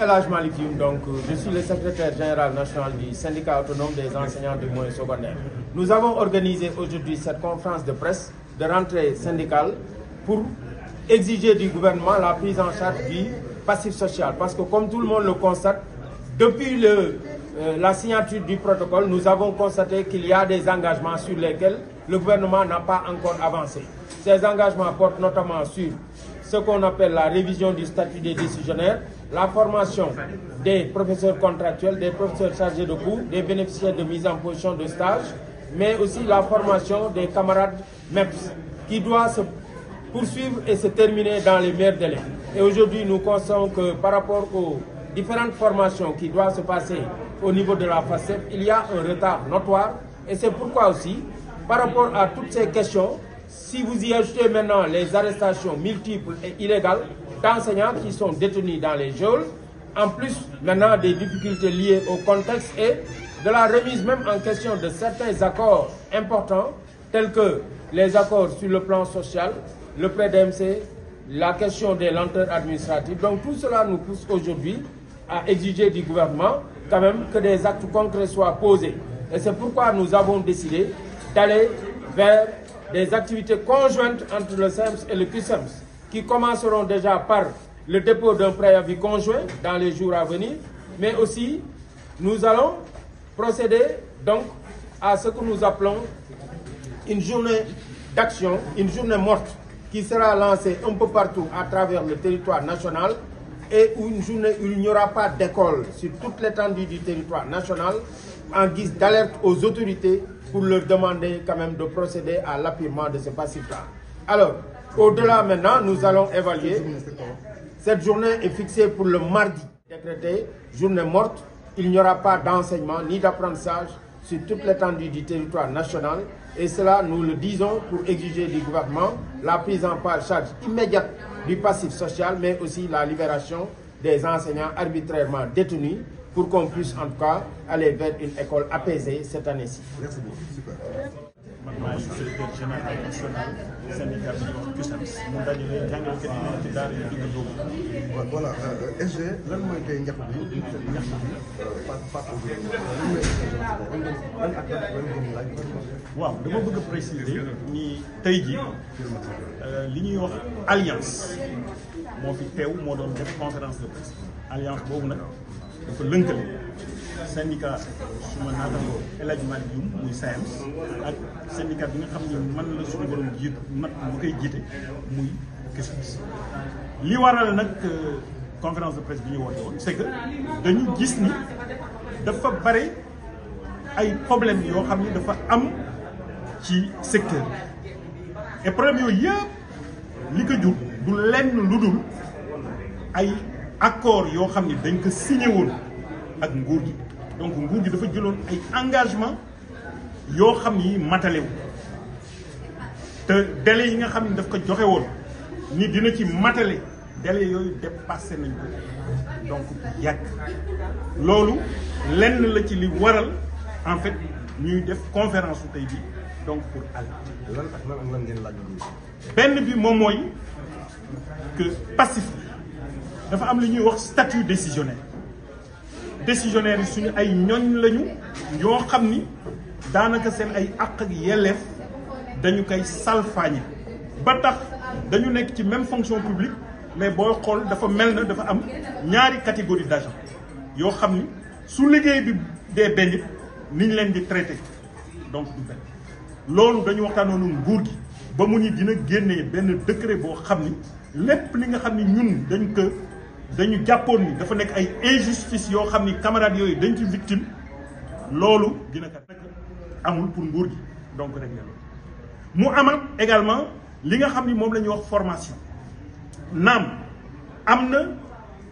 El Hadj Malick Youm, donc je suis le secrétaire général national du syndicat autonome des enseignants du moyen secondaire. Nous avons organisé aujourd'hui cette conférence de presse de rentrée syndicale pour exiger du gouvernement la prise en charge du passif social. Parce que comme tout le monde le constate, depuis la signature du protocole, nous avons constaté qu'il y a des engagements sur lesquels le gouvernement n'a pas encore avancé. Ces engagements portent notamment sur ce qu'on appelle la révision du statut des décisionnaires, la formation des professeurs contractuels, des professeurs chargés de cours, des bénéficiaires de mise en position de stage, mais aussi la formation des camarades MEPS qui doit se poursuivre et se terminer dans les meilleurs délais. Et aujourd'hui, nous constatons que par rapport aux différentes formations qui doivent se passer au niveau de la FACEF, il y a un retard notoire. Et c'est pourquoi aussi, par rapport à toutes ces questions, si vous y ajoutez maintenant les arrestations multiples et illégales d'enseignants qui sont détenus dans les geôles, en plus maintenant des difficultés liées au contexte et de la remise même en question de certains accords importants, tels que les accords sur le plan social, le prêt d'MC, la question des lenteurs administratives. Donc tout cela nous pousse aujourd'hui à exiger du gouvernement quand même que des actes concrets soient posés. Et c'est pourquoi nous avons décidé d'aller vers des activités conjointes entre le SEMS et le CUSEMS qui commenceront déjà par le dépôt d'un préavis conjoint dans les jours à venir, mais aussi nous allons procéder donc à ce que nous appelons une journée d'action, une journée morte qui sera lancée un peu partout à travers le territoire national et une journée où il n'y aura pas d'école sur toute l'étendue du territoire national en guise d'alerte aux autorités pour leur demander quand même de procéder à l'apurement de ce passif-là. Alors, au-delà maintenant, nous allons évaluer. Cette journée est fixée pour le mardi, décrété journée morte. Il n'y aura pas d'enseignement ni d'apprentissage sur toute l'étendue du territoire national. Et cela, nous le disons pour exiger du gouvernement la prise en charge immédiate du passif social, mais aussi la libération des enseignants arbitrairement détenus pour qu'on puisse en tout cas aller vers une école apaisée cette année-ci. Merci beaucoup. Super. man maa ngi secrétaire général national syndicat bi wax CUSEMS mu dajale jàngalekat yi nekk ci daara yi digg dóomu. Voilà SG lan mooy tey ñaxtu bi face au gouvernement waaw dama bëgg a préciser ni tey jii li ñuy wax alliance moo fi teew moo doon def conférence de presse alliance boobu nag dafa lënkale syndicat suma naatangoo El Hadj Malick Youm muy SAEMS ak syndicat bi nga xam ne man la suñu borom jiitu nag bu koy jiite muy CUSEMS. li waral nag conférence de presse bi ñu woote woon c'est que dañu gis ni dafa bare ay problèmes yoo xam ni dafa am ci secteur et problème yooyu yëpp li ko jur du lenn lu dul ay accord yoo xam ni dañ ko signé woon ak nguur gi. donc nguur gi dafa jëloon ay engagement yoo xam ni matalewu te délai yi nga xam ni daf ko joxe woon ni dina ci matale délai yooyu dépassé nañ ko donc yàgg loolu lenn la ci li waral en fait ñuy def conférence su tey bi donc pour àll. lan ak lan ngeen laaj benn bi moom mooy que passif dafa am lu ñuy wax statut décisionnaire décisionnaire yi suñu ay ñoñ lañu ñoo xam ni daanaka seen ay àq ak yelleef dañu koy salfaañe ba tax dañu nekk ci même fonction publique mais booy xool dafa mel na dafa am ñaari catégorie d'agents yoo xam ni su liggéey bi dee benn ni ñu leen di traité donc du benn loolu dañu waxtaanoon nguur gi ba mu ni dina génnee benn décret boo xam ni lépp li nga xam ni ñun dañu jàppoon ni dafa nekk ay injustice yoo xam ni camarades yooyu dañ ci victime loolu dina ko fekk amul pour nguur gi donc rek loolu mu amal également li nga xam ni moom la ñuy wax formation naam am na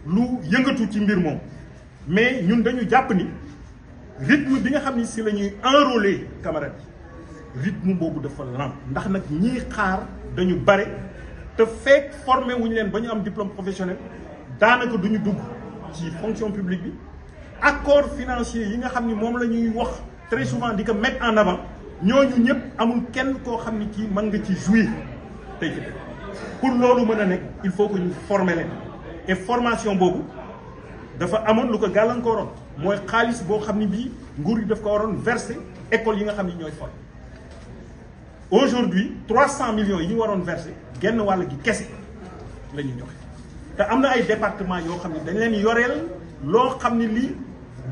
lu yëngatu ci mbir moom mais ñun dañu jàpp ni rythme bi nga xam ni si la ñuy enrôler camarades yi rythme boobu dafa lent ndax nag ñiy xaar dañu bare te fekk formé wuñu leen ba ñu am diplôme professionnel daanaka duñu dugg ci fonction publique bi accord financier yi nga xam ni moom la ñuy wax très souvent di ko mettre en avant ñooñu ñëpp amul kenn koo xam ni kii mën nga ci jouir tey ci pour loolu mën a nekk il faut que ñu former leen et formation boobu dafa amoon lu ko gàllankooroon mooy xaalis boo xam ne bii nguur gi daf ko waroon verser école yi nga xam ne ñooy fol aujourd'hui 300 millions yi ñu waroon verser genn wàll gi kese la ñuy joxe te am na ay département yoo xam ne dañ leen yoreel loo xam ne lii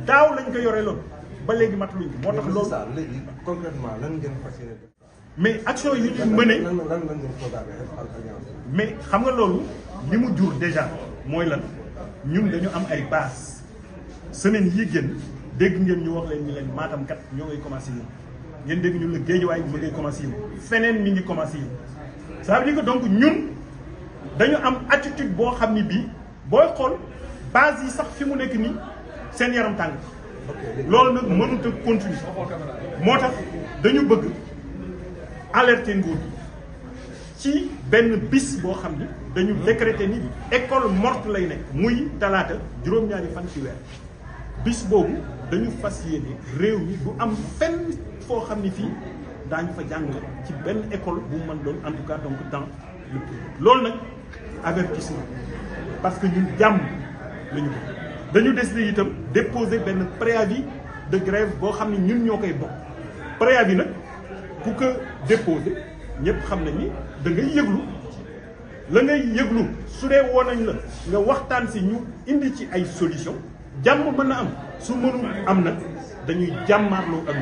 daaw lañ ko yoreeloon ba léegi mataluñ ko moo tax loolu léegi concrètement lan ngeen fas yéene def. mais action yi ñu mëne lan ngeen programmé alliance. mais xam nga loolu li mu jur déjà mooy lan ñun dañu am ay base semaine yii génn dégg ngeen ñu wax leen ñu leen Matam kat ñoo ngay commencé yëngu ngeen dégg ñun la Guédiawaye mu ngay commencé yëngu feneen mi ngi commencé yëngu ça veut dire que donc ñun dañu am attitude boo xam ni bii booy xool base yi sax fi mu nekk nii seen yaram tàng loolu nag mënut a continuer moo tax dañu bëgg alerter nguur gi ci benn bis boo xam ni dañu décréter ni école morte lay nekk muy talaata juróom-ñaari fan ci weer bis boobu dañu fas yéene réew mi du am fenn foo xam ni fii daañu fa jàng ci benn école bu mën doon en tout cas donc dans le privé loolu nag avertissement parce que ñun jàmm la ñu bëgg dañu décider itam déposer benn préavis de grève boo xam ne ñun ñoo koy bokk préavis nag ku ko déposer ñëpp xam nañ ni da ngay yëglu la ngay yëglu su dee woon nañ la nga waxtaan si ñu indi ci ay solution jàmm mën na am su mënul am nag dañuy jàmmaarloo ak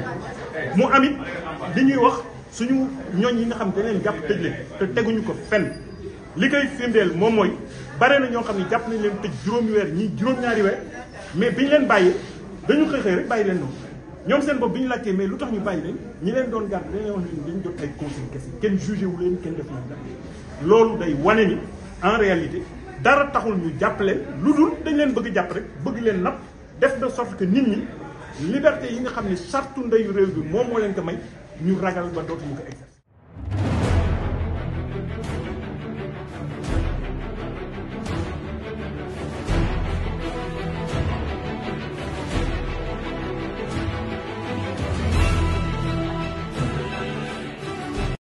mu amit li ñuy wax suñu ñooñ yi nga xam ne leen jàpp tëj leen te teguñu ko fenn li koy firndeel moom mooy bare na ñoo xam ne jàpp nañ leen tëj juróomi weer ñii juróom-ñaari weer mais biñu leen bàyyee dañu xëy rek bàyyi leen noonu ñoom seen bopp bi ñu laajtee mais lu tax ñu bàyyi leen ñi leen doon gàtt dañ leen wax ne dañu jot ay conseils kese kenn jugé wu leen kenn def leen dara loolu day wane ni en réalité dara taxul ñu jàpp leen lu dul dañ leen bëgg jàpp rek bëgg leen napp def de sorte que nit ñi liberté yi nga xam ne sartu ndeyu réew bi moom moo leen ko may ñu ragal ba dootuñu ko exercer